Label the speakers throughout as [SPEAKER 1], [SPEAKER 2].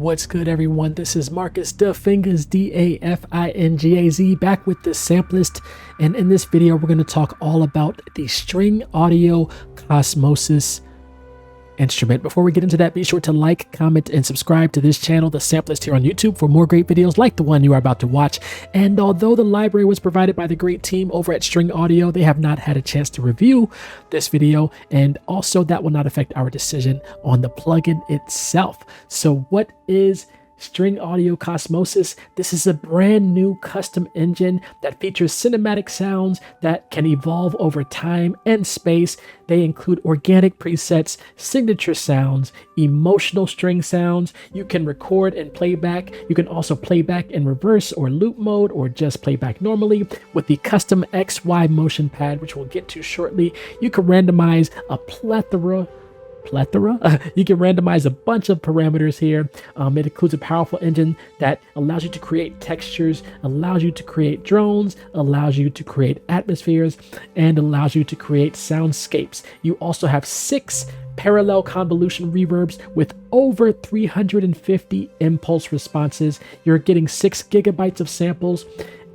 [SPEAKER 1] What's good, everyone? This is Marcus Dafingaz, Dafingaz, back with the Sampleist, and in this video we're going to talk all about the string audio Cosmosis instrument. Before we get into that, be sure to like, comment, and subscribe to this channel, the Sampleist, here on YouTube, for more great videos like the one you are about to watch. And although the library was provided by the great team over at String Audio, they have not had a chance to review this video, and also that will not affect our decision on the plugin itself. So what is String Audio Cosmosis? This is a brand new custom engine that features cinematic sounds that can evolve over time and space. They include organic presets, signature sounds, emotional string sounds. You can record and playback. You can also playback in reverse or loop mode, or just playback normally. With the custom XY motion pad, which we'll get to shortly, you can randomize a plethora. You can randomize a bunch of parameters here. It includes a powerful engine that allows you to create textures, allows you to create drones, allows you to create atmospheres, and allows you to create soundscapes. You also have 6 parallel convolution reverbs with over 350 impulse responses. You're getting 6 gigabytes of samples,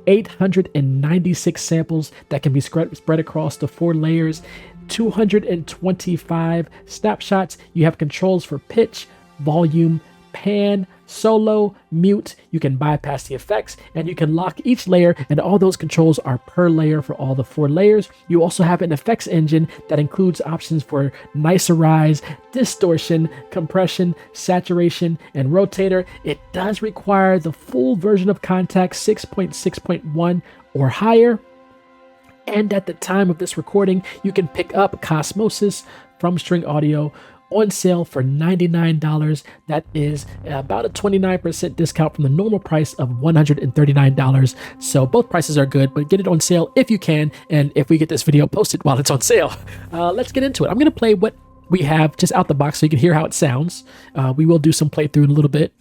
[SPEAKER 1] 896 samples that can be spread across the 4 layers, 225 snapshots. You have controls for pitch, volume, pan, solo, mute. You can bypass the effects, and you can lock each layer, and all those controls are per layer for all the 4 layers. You also have an effects engine that includes options for nicerize, distortion, compression, saturation, and rotator. It does require the full version of Kontakt 6.6.1 or higher. And at the time of this recording, you can pick up Cosmosis from String Audio on sale for $99. That is about a 29% discount from the normal price of $139. So both prices are good, but get it on sale if you can, and if we get this video posted while it's on sale. Let's get into it. I'm going to play what we have just out the box so you can hear how it sounds. We will do some playthrough in a little bit.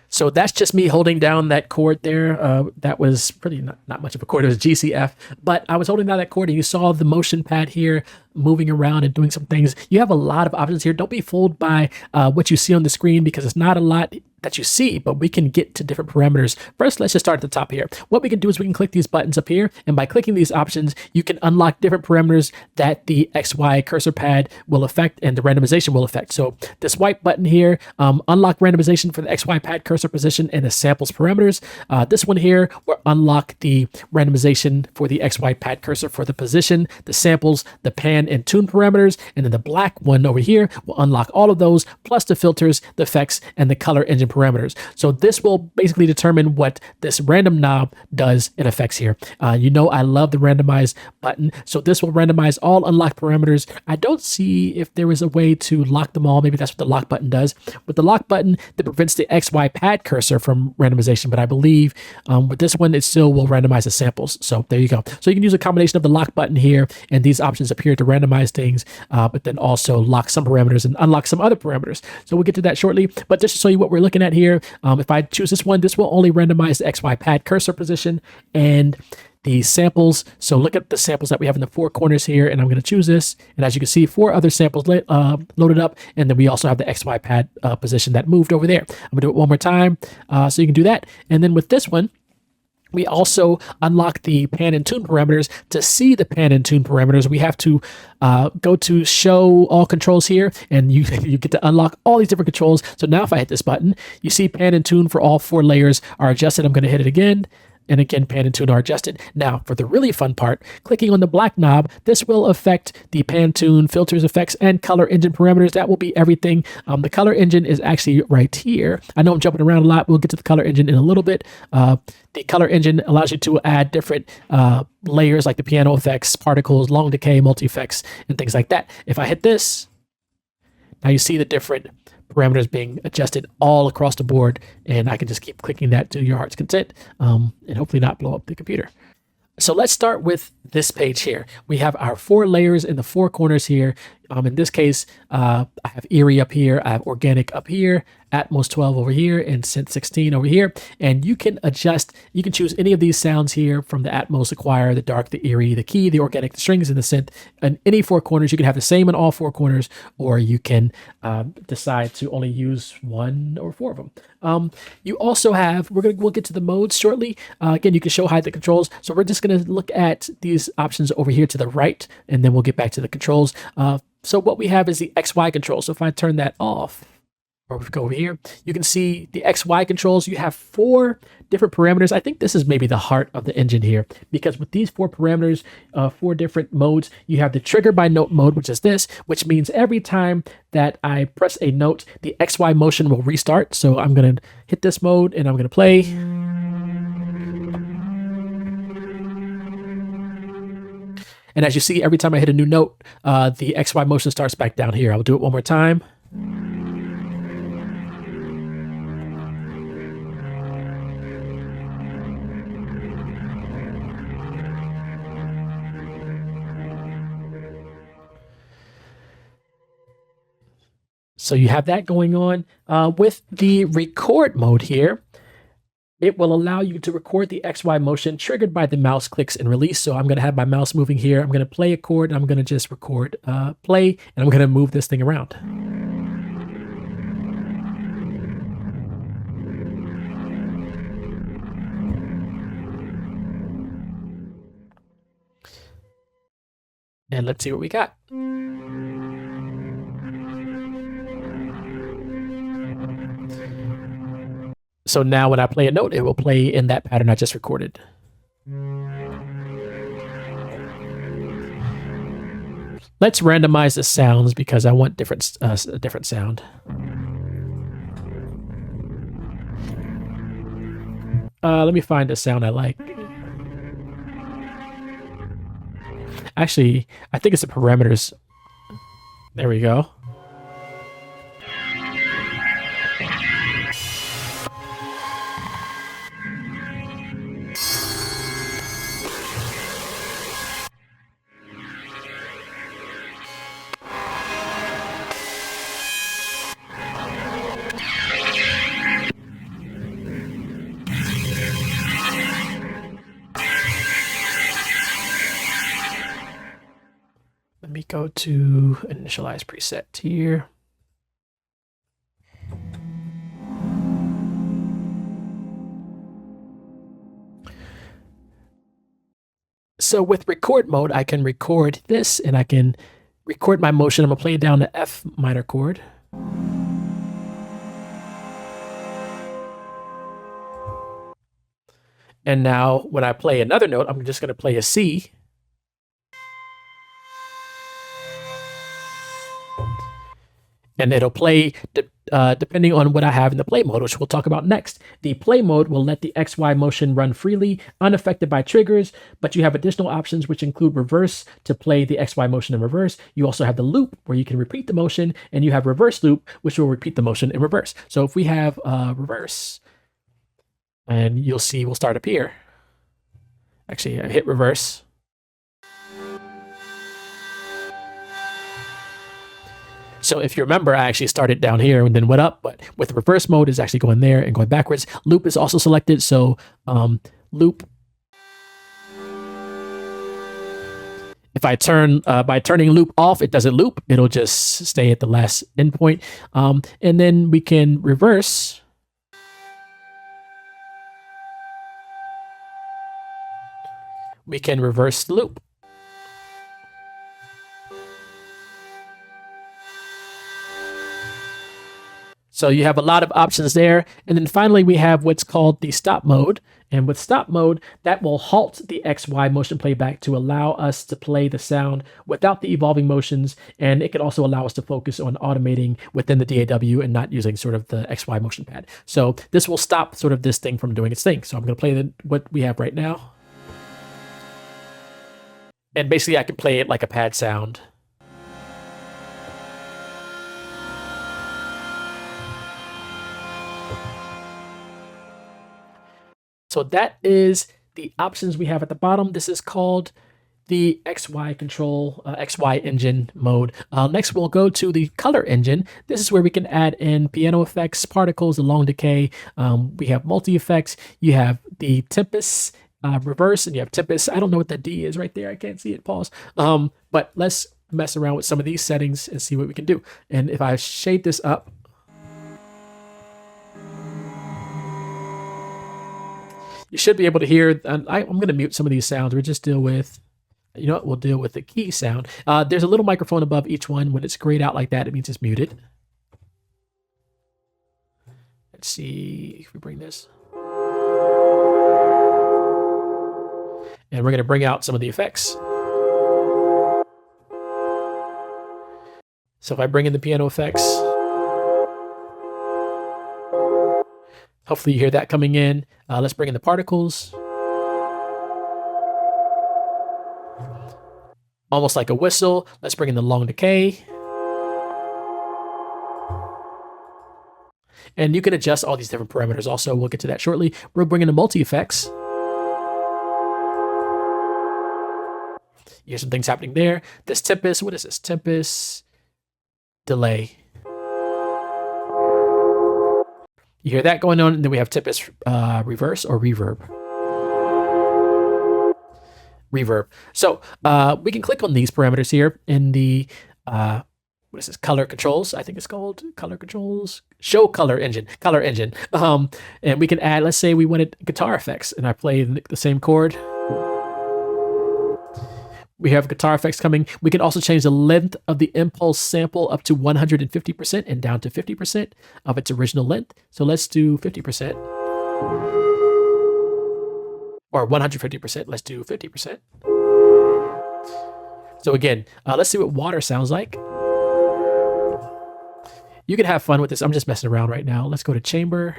[SPEAKER 1] So that's just me holding down that chord there. That was pretty not much of a chord. It was GCF, but I was holding down that chord, and you saw the motion pad here moving around and doing some things. You have a lot of options here. Don't be fooled by what you see on the screen, because it's not a lot that you see, but we can get to different parameters. First, let's just start at the top here. What we can do is we can click these buttons up here, and by clicking these options, you can unlock different parameters that the XY cursor pad will affect and the randomization will affect. So this white button here, unlock randomization for the XY pad cursor position and the samples parameters. This one here will unlock the randomization for the XY pad cursor for the position, the samples, the pan and tune parameters, and then the black one over here will unlock all of those, plus the filters, the effects, and the color engine parameters. So this will basically determine what this random knob does in effects here. You know I love the randomize button, so this will randomize all unlocked parameters. I don't see if there is a way to lock them all. Maybe that's what the lock button does. With the lock button, that prevents the XY pad cursor from randomization, but I believe with this one, it still will randomize the samples. So there you go. So you can use a combination of the lock button here and these options up here to randomize things, but then also lock some parameters and unlock some other parameters. So we'll get to that shortly, but just to show you what we're looking at here, if I choose this one, this will only randomize the XY pad cursor position and the samples. So look at the samples that we have in the 4 corners here, and I'm going to choose this, and as you can see, 4 other samples loaded up, and then we also have the XY pad position that moved over there. I'm going to do it one more time so you can do that. And then with this one, we also unlock the pan and tune parameters. To see the pan and tune parameters, we have to go to show all controls here, and you get to unlock all these different controls. So now if I hit this button, you see pan and tune for all 4 layers are adjusted. I'm going to hit it again. And again, pan and tune are adjusted. Now, for the really fun part, clicking on the black knob, this will affect the pan, tune, filters, effects, and color engine parameters. That will be everything. The color engine is actually right here. I know I'm jumping around a lot. We'll get to the color engine in a little bit. The color engine allows you to add different layers like the piano effects, particles, long decay, multi-effects, and things like that. If I hit this, now you see the different parameters being adjusted all across the board, and I can just keep clicking that to your heart's content, and hopefully not blow up the computer. So let's start with this page here. We have our 4 layers in the 4 corners here. In this case, I have Erie up here, I have Organic up here, Atmos 12 over here, and Synth 16 over here. And you can adjust, you can choose any of these sounds here from the Atmos, the Choir, the Dark, the Erie, the Key, the Organic, the Strings, and the Synth. And any 4 corners, you can have the same in all 4 corners, or you can decide to only use 1 or 4 of them. You also have, we'll get to the modes shortly. Again, you can show hide the controls. So we're just going to look at these options over here to the right, and then we'll get back to the controls. So what we have is the XY control. So if I turn that off, or we go over here, you can see the XY controls. You have 4 different parameters. I think this is maybe the heart of the engine here, because with these 4 parameters, 4 different modes, you have the trigger by note mode, which is this, which means every time that I press a note, the XY motion will restart. So I'm going to hit this mode and I'm going to play. And as you see, every time I hit a new note, the XY motion starts back down here. I'll do it one more time. So you have that going on. With the record mode here, it will allow you to record the XY motion triggered by the mouse clicks and release. So I'm going to have my mouse moving here. I'm going to play a chord. And I'm going to just record play, and I'm going to move this thing around. And let's see what we got. So now when I play a note, it will play in that pattern I just recorded. Let's randomize the sounds because I want a different sound. Let me find a sound I like. Actually, I think it's the parameters. There we go. Let me go to initialize preset here. So with record mode, I can record this and I can record my motion. I'm gonna play it down the F minor chord. And now when I play another note, I'm just gonna play a C. And it'll play depending on what I have in the play mode, which we'll talk about next. The play mode will let the XY motion run freely, unaffected by triggers, but you have additional options which include reverse to play the XY motion in reverse. You also have the loop where you can repeat the motion, and you have reverse loop, which will repeat the motion in reverse. So if we have reverse, and you'll see we'll start up here. Actually, I hit reverse. So if you remember, I actually started down here and then went up, but with reverse mode is actually going there and going backwards. Loop is also selected, so loop. If I turn, by turning loop off, it doesn't loop. It'll just stay at the last endpoint. And then we can reverse. We can reverse the loop. So you have a lot of options there. And then finally, we have what's called the stop mode. And with stop mode, that will halt the XY motion playback to allow us to play the sound without the evolving motions. And it can also allow us to focus on automating within the DAW and not using sort of the XY motion pad. So this will stop sort of this thing from doing its thing. So I'm going to play what we have right now. And basically, I can play it like a pad sound. So that is the options we have at the bottom. This is called the XY control, XY engine mode. Next, we'll go to the color engine. This is where we can add in piano effects, particles, the long decay. We have multi-effects. You have the tempest, reverse, and you have tempest. I don't know what the D is right there. I can't see it. Pause. But let's mess around with some of these settings and see what we can do. And if I shade this up, you should be able to hear. I'm going to mute some of these sounds. We'll just deal with, you know what, we'll deal with the key sound. There's a little microphone above each one. When it's grayed out like that, it means it's muted. Let's see if we bring this. And we're going to bring out some of the effects. So if I bring in the piano effects, hopefully you hear that coming in. Let's bring in the particles. Almost like a whistle. Let's bring in the long decay. And you can adjust all these different parameters also. We'll get to that shortly. We're bringing the multi-effects. You hear some things happening there. This tempest, what is this? Tempest delay. You hear that going on, and then we have tempest reverse or reverb. So we can click on these parameters here in the what is this, color controls? I think it's called color controls. Show color engine. And we can add, let's say we wanted guitar effects, and I play the same chord. We have guitar effects coming. We can also change the length of the impulse sample up to 150% and down to 50% of its original length. So let's do 50%. Or 150%. Let's do 50%. So again, let's see what water sounds like. You can have fun with this. I'm just messing around right now. Let's go to chamber.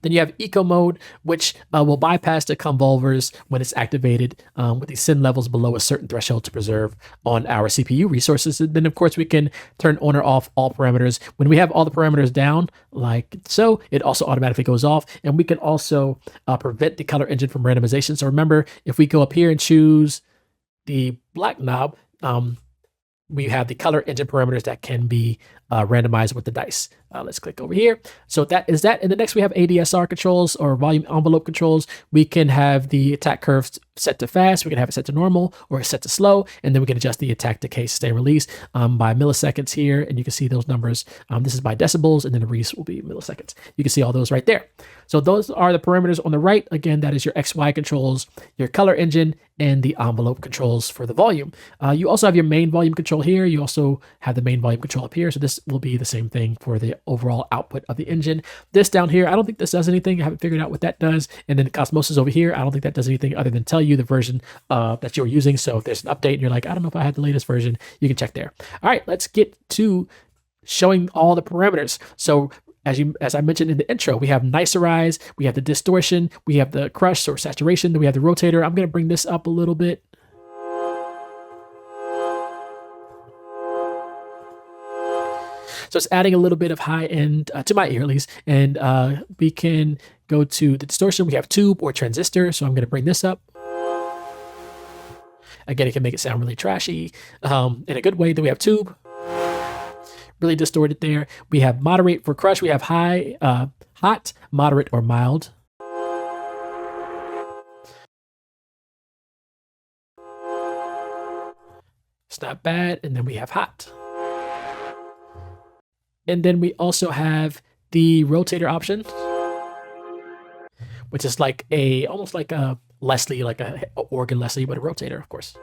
[SPEAKER 1] Then you have eco mode, which will bypass the convolvers when it's activated with the send levels below a certain threshold to preserve on our CPU resources. And then, of course, we can turn on or off all parameters. When we have all the parameters down, like so, it also automatically goes off. And we can also prevent the color engine from randomization. So remember, if we go up here and choose the black knob, we have the color engine parameters that can be randomized with the dice. Let's click over here. So that is that. And the next we have ADSR controls or volume envelope controls. We can have the attack curve set to fast. We can have it set to normal or set to slow. And then we can adjust the attack decay stay release by milliseconds here. And you can see those numbers. This is by decibels, and then the release will be milliseconds. You can see all those right there. So those are the parameters on the right. Again, that is your XY controls, your color engine, and the envelope controls for the volume. You also have your main volume control here. You also have the main volume control up here. So this will be the same thing for the overall output of the engine. This down here, I don't think this does anything. I haven't figured out what that does. And then the Cosmosis over here, I don't think that does anything other than tell you the version that you're using. So if there's an update and you're like, I don't know if I had the latest version, you can check there. All right, let's get to showing all the parameters. So as I mentioned in the intro, we have nicerize, we have the distortion, we have the crush or saturation, then we have the rotator. I'm going to bring this up a little bit. So it's adding a little bit of high end to my ear at least. And we can go to the distortion. We have tube or transistor. So I'm going to bring this up. Again, it can make it sound really trashy in a good way. Then we have tube. Really distorted there. We have moderate for crush. We have high, hot, moderate, or mild. It's not bad. And then we have hot. And then we also have the rotator option, which is like almost like a Leslie, like a organ Leslie, but a rotator, of course.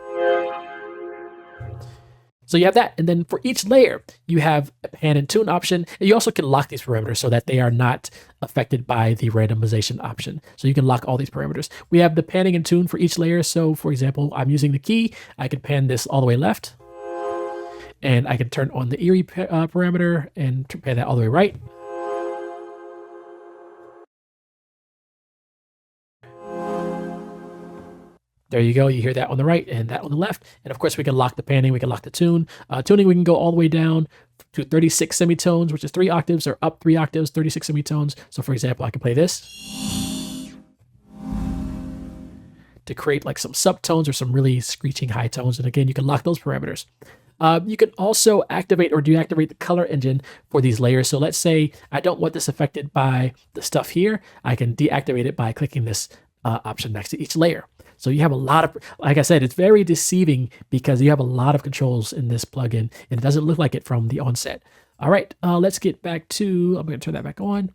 [SPEAKER 1] So you have that. And then for each layer, you have a pan and tune option. And you also can lock these parameters so that they are not affected by the randomization option. So you can lock all these parameters. We have the panning and tune for each layer. So for example, I'm using the key. I can pan this all the way left. And I can turn on the Erie parameter and pan that all the way right. There you go. You hear that on the right and that on the left. And of course, we can lock the panning. We can lock the tune. Tuning, we can go all the way down to 36 semitones, which is 3 octaves, or up 3 octaves, 36 semitones. So for example, I can play this to create like some subtones or some really screeching high tones. And again, you can lock those parameters. You can also activate or deactivate the color engine for these layers. So let's say I don't want this affected by the stuff here. I can deactivate it by clicking this option next to each layer. So you have a lot of, like I said, it's very deceiving because you have a lot of controls in this plugin and it doesn't look like it from the onset. All right, let's get back to, I'm going to turn that back on.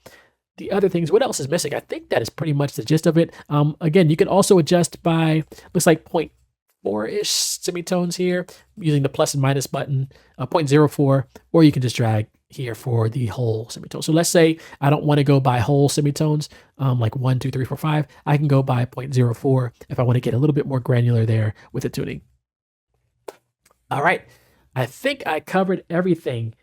[SPEAKER 1] The other things, what else is missing? I think that is pretty much the gist of it. Again, you can also adjust by, looks like 0.4-ish semitones here using the plus and minus button, 0.04, or you can just drag here for the whole semitone. So let's say I don't want to go by whole semitones, like 1, 2, 3, 4, 5. I can go by 0.04 if I want to get a little bit more granular there with the tuning. All right, I think I covered everything.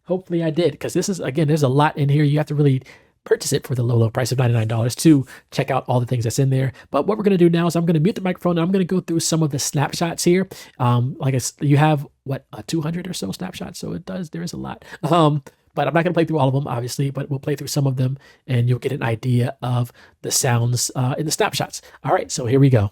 [SPEAKER 1] Hopefully I did, because this is, again, there's a lot in here. You have to really purchase it for the low price of $99 to check out all the things that's in there. But what we're going to do now is I'm going to mute the microphone and I'm going to go through some of the snapshots here. Like you have, what, 200 or so snapshots, so there is a lot. But I'm not going to play through all of them, obviously, but we'll play through some of them and you'll get an idea of the sounds in the snapshots. All right, so here we go.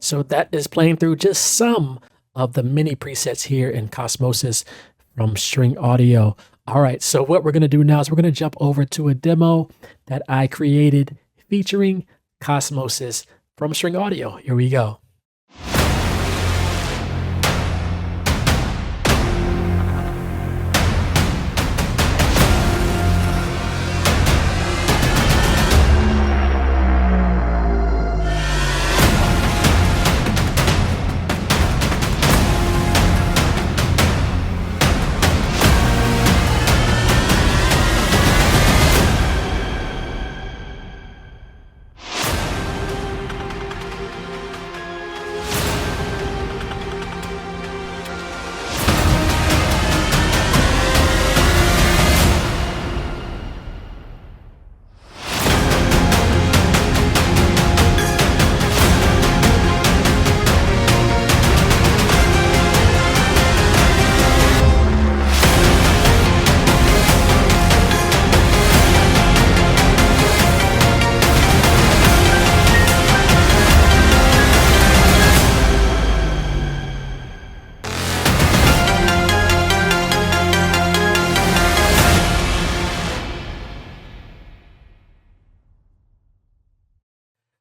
[SPEAKER 1] So that is playing through just some of the mini presets here in Cosmosis from String Audio. All right, so what we're going to do now is we're going to jump over to a demo that I created featuring Cosmosis from String Audio. Here we go.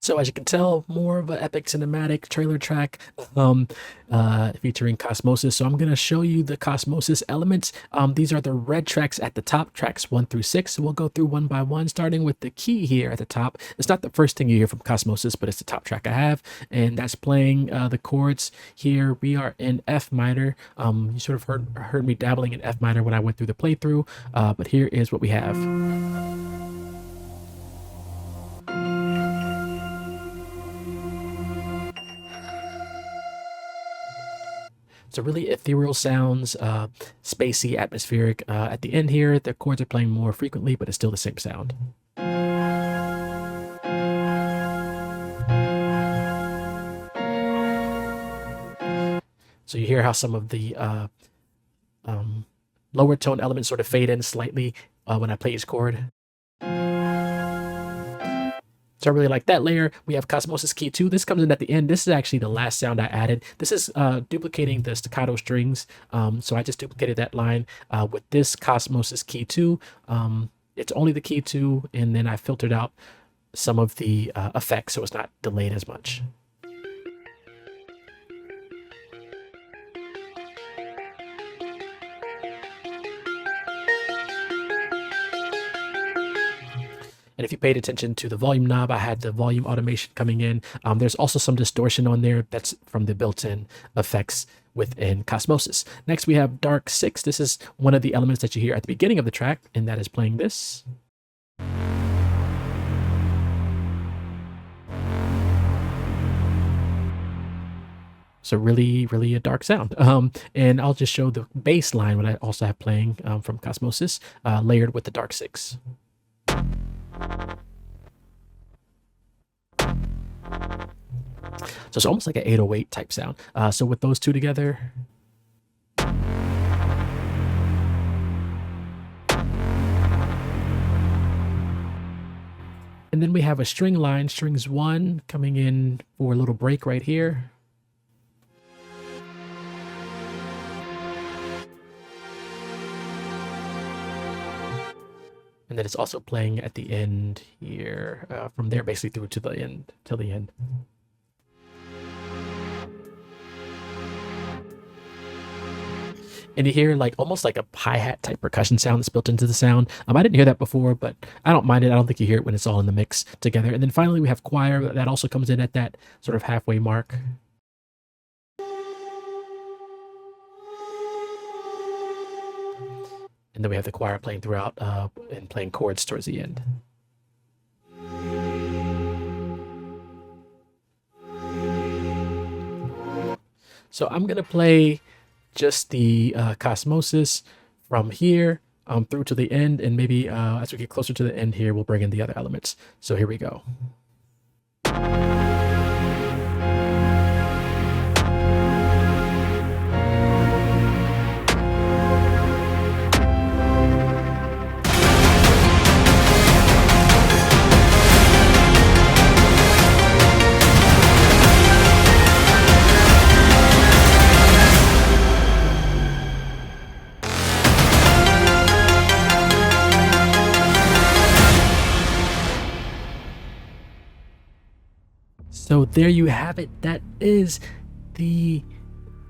[SPEAKER 1] So as you can tell, more of an epic cinematic trailer track featuring Cosmosis. So I'm going to show you the Cosmosis elements. These are the red tracks at the top, tracks 1 through 6. So we'll go through one by one, starting with the key here at the top. It's not the first thing you hear from Cosmosis, but it's the top track I have. And that's playing the chords here. We are in F minor. You sort of heard me dabbling in F minor when I went through the playthrough. But here is what we have. So really ethereal sounds, spacey, atmospheric. At the end here, the chords are playing more frequently, but it's still the same sound. So you hear how some of the lower tone elements sort of fade in slightly when I play each chord. So I really like that layer. We have Cosmosis Key 2. This comes in at the end. This is actually the last sound I added. This is duplicating the staccato strings. So I just duplicated that line with this Cosmosis Key 2. It's only the Key 2, and then I filtered out some of the effects so it's not delayed as much. And if you paid attention to the volume knob, I had the volume automation coming in. There's also some distortion on there. That's from the built-in effects within Cosmosis. Next, we have Dark 6. This is one of the elements that you hear at the beginning of the track, and that is playing this. So really, really a dark sound. And I'll just show the bass line, what I also have playing from Cosmosis, layered with the Dark 6. So it's almost like an 808 type sound. So with those two together. And then we have a string line, strings 1 coming in for a little break right here. And then it's also playing at the end here, from there basically through to the end, till the end. And you hear like almost like a hi-hat type percussion sound that's built into the sound. I didn't hear that before, but I don't mind it. I don't think you hear it when it's all in the mix together. And then finally we have choir that also comes in at that sort of halfway mark. And then we have the choir playing throughout and playing chords towards the end. So I'm going to play just the Cosmosis from here through to the end. And maybe as we get closer to the end here, we'll bring in the other elements. So here we go. So there you have it. That is the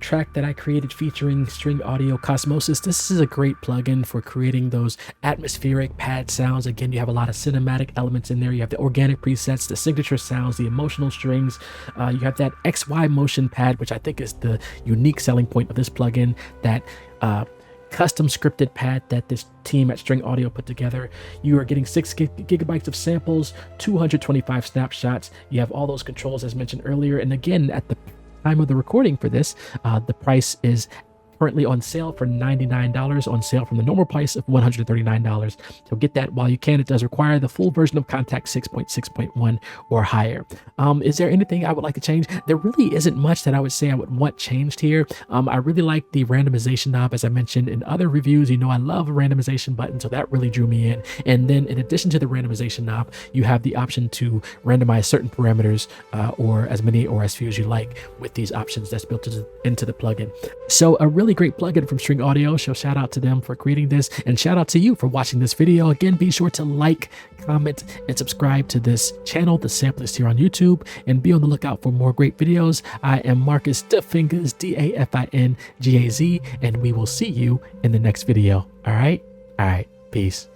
[SPEAKER 1] track that I created featuring String Audio Cosmosis. This is a great plugin for creating those atmospheric pad sounds. Again, you have a lot of cinematic elements in there. You have the organic presets, the signature sounds, the emotional strings. You have that XY motion pad, which I think is the unique selling point of this plugin, that custom scripted pad that this team at String Audio put together. You are getting 6 gigabytes of samples, 225 snapshots. You have all those controls as mentioned earlier. And again, at the time of the recording for this, the price is currently on sale for $99, on sale from the normal price of $139. So get that while you can. It does require the full version of Kontakt 6.6.1 or higher. Is there anything I would like to change? There really isn't much that I would say I would want changed here. I really like the randomization knob, as I mentioned in other reviews. You know, I love a randomization button, so that really drew me in. And then in addition to the randomization knob, you have the option to randomize certain parameters or as many or as few as you like with these options that's built into the plugin. So a really great plugin from String Audio. So shout out to them for creating this, and shout out to you for watching this video. Again, be sure to like, comment, and subscribe to this channel, The Sampleist, here on YouTube, and be on the lookout for more great videos. I am Marcus Dafingaz, Dafingaz, and we will see you in the next video. All right, peace.